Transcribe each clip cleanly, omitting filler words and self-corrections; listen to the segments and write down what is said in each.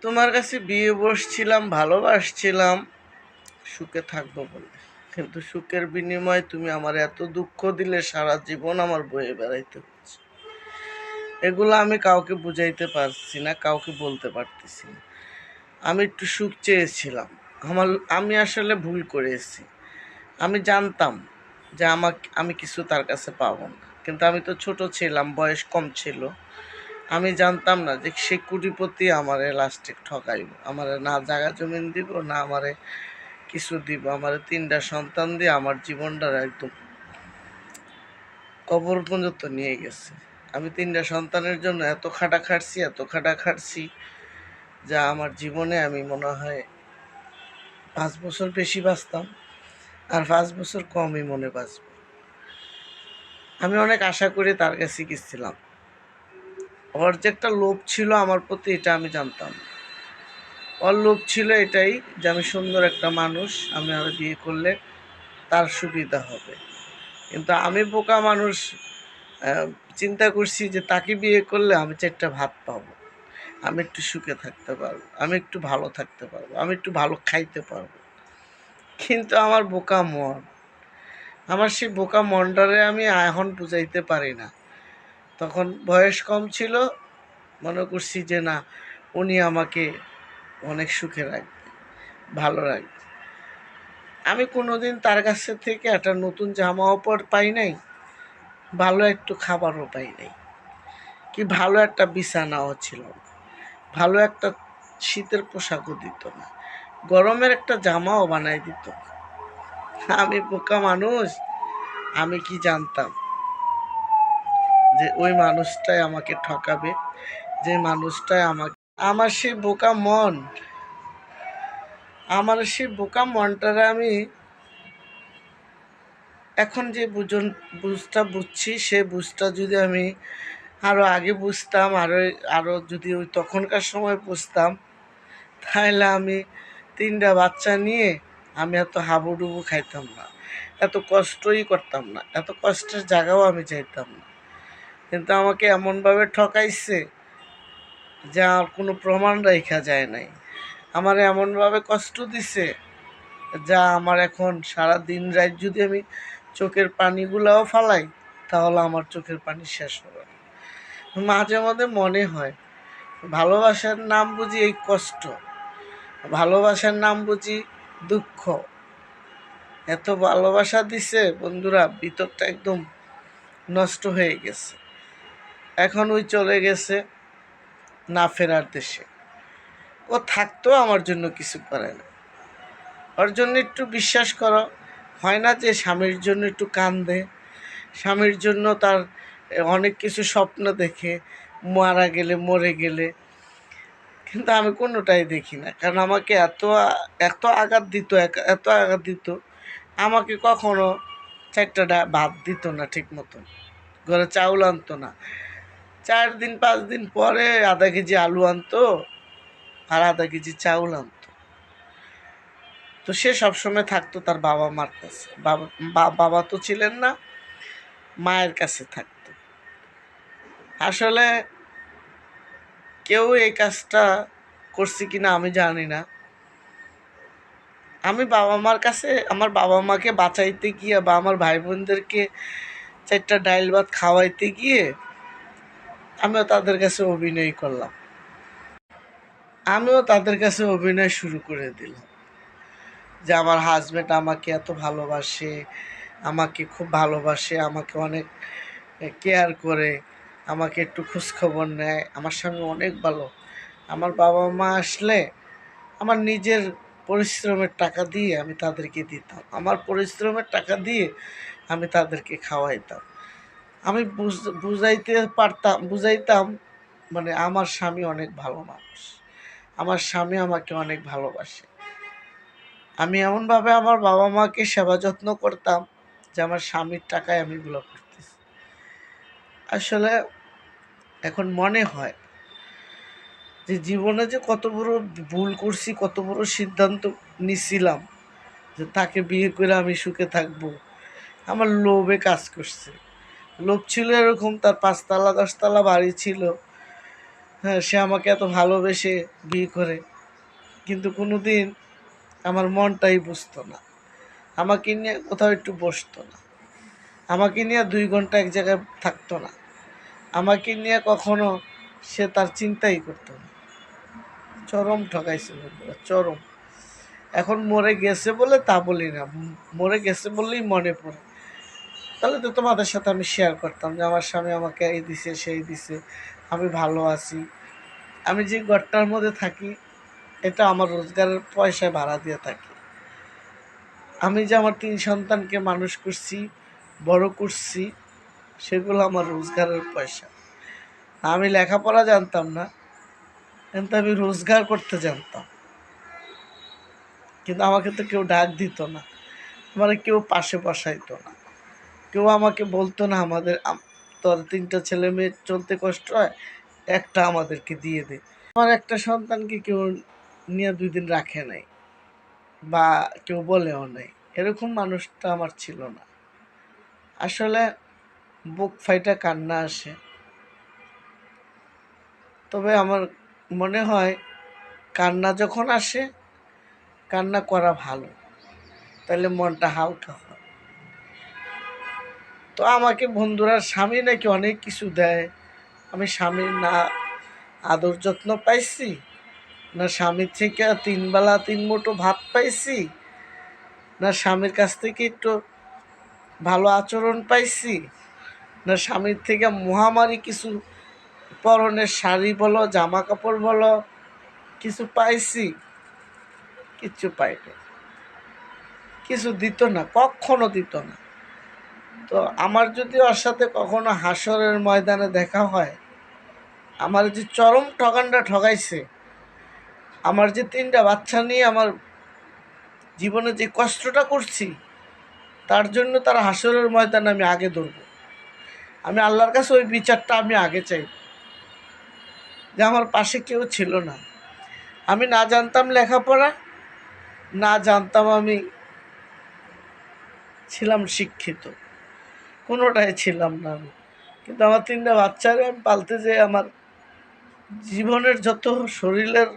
তোমার কাছে বিয়ে বসছিলাম, ভালোবাসছিলাম, সুখে থাকবো বলে। কিন্তু সুখের বিনিময়ে তুমি আমার এত দুঃখ দিলে, সারা জীবন আমার বয়ে বেড়াইতে হচ্ছে। এগুলো আমি কাউকে বুঝাইতে পারছি না, কাউকে বলতে পারতেছি না। আমি একটু সুখ চেয়েছিলাম। আমার আমি আসলে ভুল করেছি। আমি জানতাম যে আমি কিছু তার কাছে পাবো না, কিন্তু আমি তো ছোট ছিলাম, বয়স কম ছিল। আমি জানতাম না যে সে কোটিপতি আমারে লাস্টে ঠকাইব, আমারে না জায়গা জমিন দিব, না আমারে কিছু দিব, আমারে 3টা সন্তান দিয়ে আমার জীবনটা একদম কবর পর্যন্ত নিয়ে গেছে। আমি 3টা সন্তানের জন্য এত খাটাখাটছি, যা আমার জীবনে আমি মনে হয় 5 বছর বেশি বাঁচতাম, আর 5 বছর কমই মনে বাঁচব। আমি অনেক আশা করে তার কাছে গেছিলাম। ওর যে একটা লোভ ছিল আমার প্রতি, এটা আমি জানতাম। ওর লোভ ছিল এটাই যে আমি সুন্দর একটা মানুষ, আমি আর বিয়ে করলে তার সুবিধা হবে। কিন্তু আমি বোকা মানুষ, আহ, চিন্তা করছি যে তাকে বিয়ে করলে আমি 4টা ভাত পাবো, আমি একটু সুখে থাকতে পারবো, আমি একটু ভালো থাকতে পারবো, আমি একটু ভালো খাইতে পারবো। কিন্তু আমার বোকা মন, আমার সেই বোকা মনটারে আমি এখন বুঝাইতে পারি না। তখন বয়স কম ছিল, মনে করছি যে না, উনি আমাকে অনেক সুখে রাখবে, ভালো রাখবে। আমি কোনোদিন তার কাছে থেকে একটা নতুন জামা কাপড় পাই নাই, ভালো একটু খাবারও পাই নাই, কি ভালো একটা বিছানাও ছিল না, ভালো একটা শীতের পোশাকও দিত না, গরমের একটা জামাও বানাই দিত না। আমি বোকা মানুষ, আমি কি জানতাম যে ওই মানুষটাই আমাকে ঠকাবে, যে মানুষটাই আমাকে, আমার সেই বোকা মন, আমার সেই বোকা মনটারে আমি এখন যে বুঝটা বুঝছি, সে বুঝটা যদি আমি আরও আগে বুঝতাম, আরও যদি ওই তখনকার সময় বুঝতাম, তাহলে আমি 3টা বাচ্চা নিয়ে আমি এত হাবুডুবু খাইতাম না, এত কষ্টই করতাম না, এত কষ্টের জায়গাও আমি যাইতাম না। কিন্তু আমাকে এমনভাবে ঠকাইছে যা আর কোনো প্রমাণ রাখা যায় নাই। আমার এমনভাবে কষ্ট দিছে যা আমার এখন সারা দিন রাত যদি আমি চোখের পানিগুলাও ফালাই, তাহলে আমার চোখের পানি শেষ হবে না। মাঝে মধ্যে মনে হয় ভালোবাসার নাম বুঝি এই কষ্ট, ভালোবাসার নাম বুঝি দুঃখ। এত ভালোবাসা দিছে বন্ধুরা, ভিতরটা একদম নষ্ট হয়ে গেছে। এখন ওই চলে গেছে না ফেরার দেশে। ও থাকতেও আমার জন্য কিছু করে না। ওর জন্য একটু বিশ্বাস করো, হয় না যে স্বামীর জন্য একটু কান্দে, স্বামীর জন্য তার অনেক কিছু স্বপ্ন দেখে, মারা গেলে, মরে গেলে। কিন্তু আমি কোনোটাই দেখি না, কারণ আমাকে এত আঘাত দিত, এত আঘাত দিত, আমাকে কখনো 4টা ভাত দিত না ঠিক মতন, ঘরে চাউল আনতো না। 4 দিন 5 দিন পরে আধা কেজি আলু আনতো আর আধা কেজি চাউল আনতো। তো সে সবসময় থাকতো তার বাবা মার কাছে, বাবা তো ছিলেন না, মায়ের কাছে থাকতো। আসলে কেউ এই কাজটা করছি কিনা আমি জানি না। আমি বাবা মার কাছে, আমার বাবা মাকে বাঁচাইতে গিয়ে বা আমার ভাই বোনদেরকে 4টা ডাইল ভাত খাওয়াইতে গিয়ে আমিও তাদের কাছে অভিনয় করলাম, আমিও তাদের কাছে অভিনয় শুরু করে দিলাম যে আমার হাজব্যান্ড আমাকে এত ভালোবাসে, আমাকে খুব ভালোবাসে, আমাকে অনেক কেয়ার করে, আমাকে একটু খোঁজখবর নেয়, আমার স্বামী অনেক ভালো। আমার বাবা মা আসলে আমার নিজের পরিশ্রমের টাকা দিয়ে আমি তাদেরকে দিতাম, আমার পরিশ্রমের টাকা দিয়ে আমি তাদেরকে খাওয়াইতাম। আমি বুঝাইতাম মানে আমার স্বামী অনেক ভালো মানুষ, আমার স্বামী আমাকে অনেক ভালোবাসে। আমি এমনভাবে আমার বাবা মাকে সেবা যত্ন করতাম যে আমার স্বামীর টাকায় আমি এগুলো করতেছি। আসলে এখন মনে হয় যে জীবনে যে কত বড় ভুল করছি, কত বড় সিদ্ধান্ত নিছিলাম যে তাকে বিয়ে করে আমি সুখে থাকবো। আমার লোভে কাজ করছে। লোভ ছিল এরকম, তার 5তলা 10তলা বাড়ি ছিল, হ্যাঁ, সে আমাকে এত ভালোবেসে বিয়ে করে, কিন্তু কোনো দিন আমার মনটাই বুঝতো না, আমাকে নিয়ে কোথাও একটু বসতো না, আমাকে নিয়ে 2 ঘন্টা এক জায়গায় থাকতো না, আমাকে নিয়ে কখনো সে তার চিন্তাই করতো না। চরম ঠকাইছে বন্ধুরা, চরম। এখন মরে গেছে বলে তা বলি না, মরে গেছে বললেই মনে পড়ে। তাহলে তো তোমাদের সাথে আমি শেয়ার করতাম যে আমার স্বামী আমাকে এই দিছে সেই দিছে, আমি ভালো আছি। আমি যে ঘরটার মধ্যে থাকি এটা আমার রোজগারের পয়সায় ভাড়া দিয়ে থাকি। আমি যে আমার 3 সন্তানকে মানুষ করছি, বড় করছি, সেগুলো আমার রোজগারের পয়সা। আমি লেখাপড়া জানতাম না, কিন্তু আমি রোজগার করতে জানতাম। কিন্তু আমাকে তো কেউ ডাক দিত না, আমার কেউ পাশে বসাইতো না, কেউ আমাকে বলতো না তোর 3টা ছেলে মেয়ে চলতে কষ্ট হয়, একটা আমাদেরকে দিয়ে দে। আমার একটা সন্তানকে কেউ নিয়ে 2 দিন রাখে নাই, বা কেউ বলেও নাই, এরকম মানুষটা আমার ছিল না। আসলে বুক ফাইটা কান্না আসে, তবে আমার মনে হয় কান্না যখন আসে, কান্না করা ভালো, তাহলে মনটা হালকা হয়। তো আমাকে বন্ধুরা স্বামী নাকি অনেক কিছু দেয়, আমি স্বামীর না আদর যত্ন পাইছি, না স্বামীর থেকে 3 বেলা 3 মুঠো ভাত পাইছি, না স্বামীর কাছ থেকে একটু ভালো আচরণ পাইছি, না স্বামীর থেকে মহামারী কিছু পরনের শাড়ি বলো জামা কাপড় বলো কিছু পাইছি, কিচ্ছু পাইনি। কিছু দিত না, কখনো দিত না। তো আমার যদি ওর সাথে কখনো হাসরের ময়দানে দেখা হয়, আমার যে চরম ঠকানটা ঠকাইছে, আমার যে 3টা বাচ্চা নিয়ে আমার জীবনে যে কষ্টটা করছি, তার জন্য তার হাসরের ময়দানে আমি আগে ধরব। আমি আল্লাহর কাছে ওই বিচারটা আমি আগে চাই, যে আমার পাশে কেউ ছিল না, আমি না জানতাম লেখাপড়া, না জানতাম আমি ছিলাম শিক্ষিত, কোনোটাই ছিলাম না আমি। কিন্তু আমার 3টা বাচ্চারে আমি পালতে যেয়ে আমার জীবনের যত শরীরের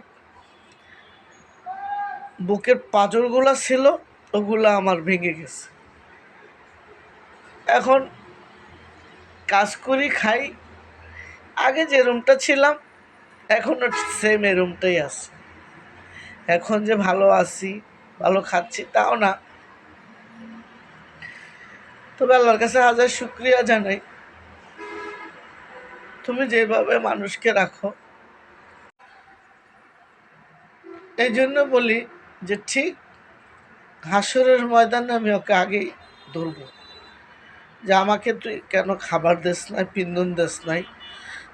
বুকের পাঁজরগুলো ছিল, ওগুলো আমার ভেঙে গেছে। এখন কাজ করি, খাই, আগে যে রুমটা ছিলাম এখনও সেম এই রুমটাই আছে। এখন যে ভালো আছি, ভালো খাচ্ছি তাও না, তবে আল্লাহর কাছে হাজার শুক্রিয়া জানাই, তুমি যেভাবে মানুষকে রাখো। এই জন্য বলি যে ঠিক হাসরের ময়দানে আমি ওকে আগেই ধরবো, যে আমাকে তুই কেন খাবার দেস নাই, পিন্দন দেস নাই,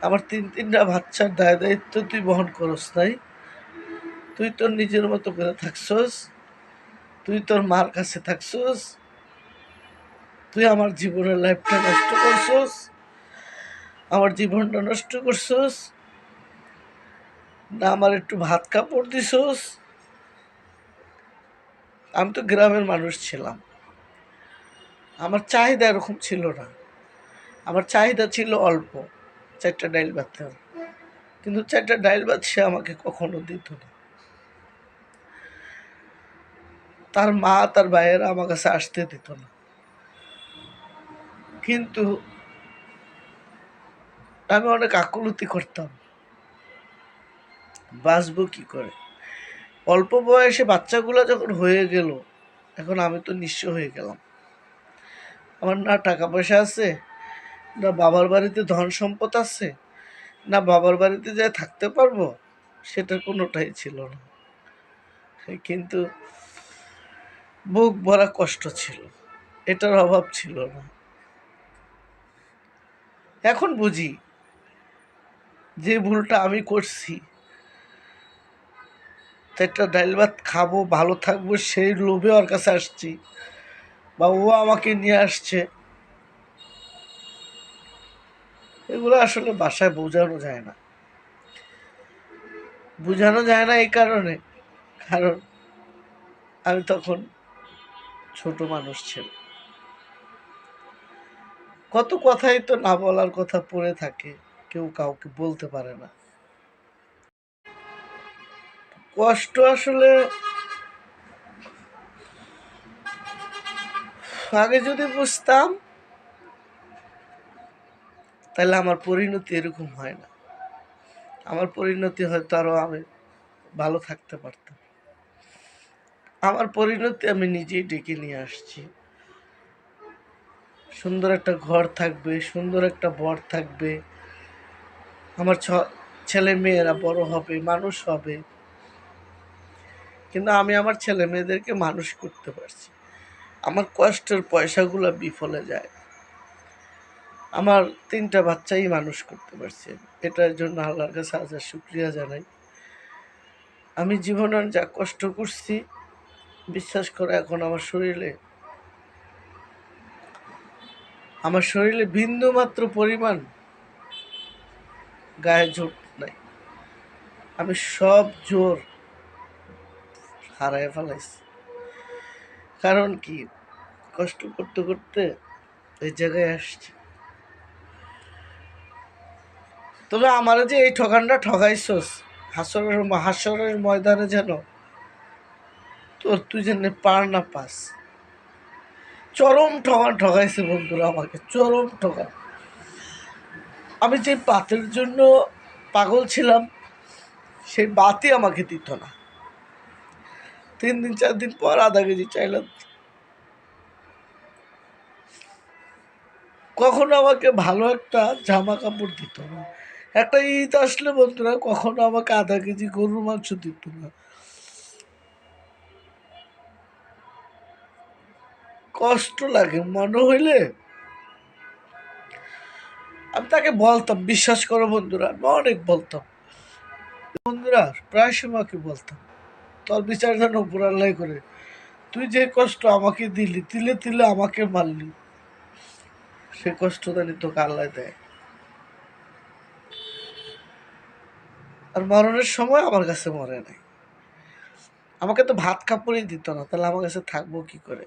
আমার 3টা বাচ্চার দায় দায়িত্ব তুই বহন করস নাই, তুই তোর নিজের মতো করে থাকছস, তুই তোর মার কাছে থাকছস, তুই আমার জীবনের লাইফটা নষ্ট করছস, আমার জীবনটা নষ্ট করছস, না আমার একটু ভাত কাপড় দিছস। আমি তো গ্রামের মানুষ ছিলাম, আমার চাহিদা এরকম ছিল না, আমার চাহিদা ছিল অল্প, 4টা ডাইল ভাত, কিন্তু 4টা ডাইল ভাত সে আমাকে কখনো দিত না। তার মা তার ভাইয়েরা আমার কাছে আসতে দিত না, কিন্তু আমি অনেক আকুলতি করতাম, বাঁচবো কি করে। অল্প বয়সে বাচ্চাগুলো যখন হয়ে গেল, এখন আমি তো নিঃস্ব হয়ে গেলাম। আমার না টাকা পয়সা আছে, না বাবার বাড়িতে ধন সম্পদ আছে, না বাবার বাড়িতে যাই থাকতে পারবো, সেটা কোনোটাই ছিল না। কিন্তু বুক ভরা কষ্ট ছিল, এটার অভাব ছিল না। এখন বুঝি যে ভুলটা আমি করছি, 4টা ডাইল ভাত খাবো, ভালো থাকবো, সেই লোভে ওর কাছে আসছি, বা ও আমাকে নিয়ে আসছে, এগুলো আসলে বাসায় বোঝানো যায় না। বোঝানো যায় না এই কারণে, কারণ আমি তখন ছোট মানুষ ছিলাম। কত কথাই তো না বলার কথা পড়ে থাকে, কেউ কাউকে বলতে পারে না। কষ্ট আসলে আগে যদি বুঝতাম তাহলে আমার পরিণতি এরকম হয় না। আমার পরিণতি হয়তো আরো আমি ভালো থাকতে পারতাম। আমার পরিণতি আমি নিজেই ডেকে নিয়ে আসছি। সুন্দর একটা ঘর থাকবে, সুন্দর একটা বর থাকবে, আমার ছেলে মেয়েরা বড় হবে, মানুষ হবে। কিন্তু আমি আমার ছেলে মেয়েদেরকে মানুষ করতে পারছি, আমার কষ্টের পয়সাগুলো বিফলে যায়। আমার 3টা বাচ্চাই মানুষ করতে পারছি, এটার জন্য আল্লাহর কাছে হাজার শুকরিয়া জানাই। আমি জীবনে যা কষ্ট করছি, বিশ্বাস করে এখন আমার শরীরে বিন্দু মাত্র পরিমাণ গায়ে জোর নাই। আমি সব জোর হারায় ফেলাইছি। কারণ কি, কষ্ট করতে করতে এই জায়গায় আসছি। তবে আমার যে এই ঠকানটা ঠকাইছস, হাসরের ময়দানে যেন তুই যেন পার না পাস। চরম ঠকান ঠকাইছে বন্ধুরা, আমাকে চরম ঠকান। আমি যে বাতের জন্য পাগল ছিলাম, সেই বাতই আমাকে দিত না। 3 দিন 4 দিন পর আধা কেজি চাইলাম। কখনো আমাকে ভালো একটা জামা কাপড় দিত না। একটা ঈদ আসলে বন্ধুরা কখনো আমাকে আধা কেজি গরুর মাংস দিত না। কষ্ট লাগে মনে হইলে। আমি তাকে বলতাম, বিশ্বাস করো বন্ধুরা, আমি অনেক বলতাম। বন্ধুরা প্রায় সময়কে বলতাম, তোর বিচার যেন উপর আল্লাহ করে। তুই যে কষ্ট আমাকে দিলি, তিলে তিলে আমাকে মারলি, সে কষ্ট জানি তোকে আল্লাহ দেয়। আর মরণের সময় আমার কাছে মরে নাই। আমাকে তো ভাত কাপড়ই দিত না, তাহলে আমার কাছে থাকবো কি করে?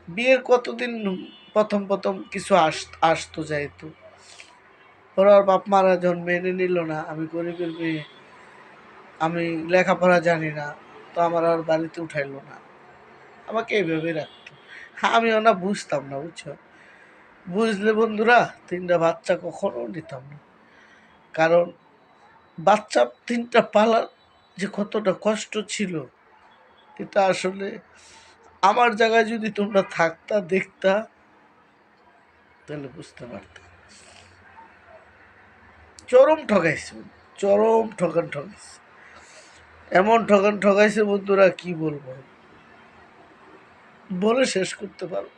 বিয়ের কতদিন প্রথম প্রথম কিছু আসতো যাইতো, ওর বাপ মারা যখন মেনে নিল না আমি গরিবের মেয়ে, আমি লেখাপড়া জানি না, তো আমার আর বাড়িতে উঠাইলো না, আমাকে এইভাবে রাখতো। আমিও না বুঝতাম না, বুঝছো? বুঝলে বন্ধুরা 3টা বাচ্চা কখনো নিতাম না। কারণ বাচ্চা 3টা পালার যে কতটা কষ্ট ছিল, এটা আসলে আমার জায়গায় যদি তোমরা থাকতা, দেখতা, তাহলে বুঝতে পারত। চরম ঠকাইছে, চরম ঠকাইছে, এমন ঠকাইছে বন্ধুরা, কি বলবো, বলে শেষ করতে পারবো।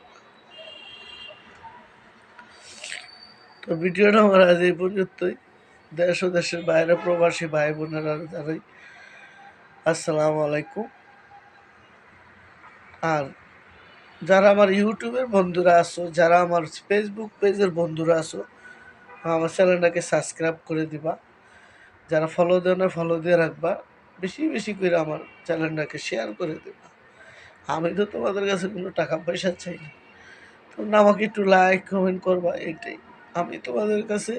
তো ভিডিওটা আমার আজ এই পর্যন্তই। দেশ ও দেশের বাইরে প্রবাসী ভাই বোনেরা জানাই আসসালামু আলাইকুম। আর যারা আমার ইউটিউবের বন্ধুরা আছো, যারা আমার ফেসবুক পেজের বন্ধুরা আছো, আমার চ্যানেলটাকে সাবস্ক্রাইব করে দিবা। যারা ফলো দেয় না, ফলো দিয়ে রাখবা। বেশি বেশি করে আমার চ্যানেলটাকে শেয়ার করে দেবা। আমি তো তোমাদের কাছে কোনো টাকা পয়সা চাই না, তোমরা আমাকে একটু লাইক কমেন্ট করবা, এটাই। আমি তোমাদের কাছে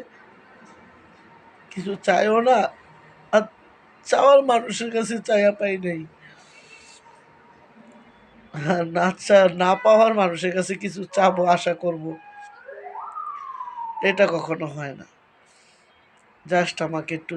কিছু চাইও না, আর চাওয়ার মানুষের কাছে চাইয়া পাই নাই। না পাওয়ার মানুষের কাছে কিছু চাবো, আশা করব, এটা কখনো হয় না। জাস্ট আমাকে একটু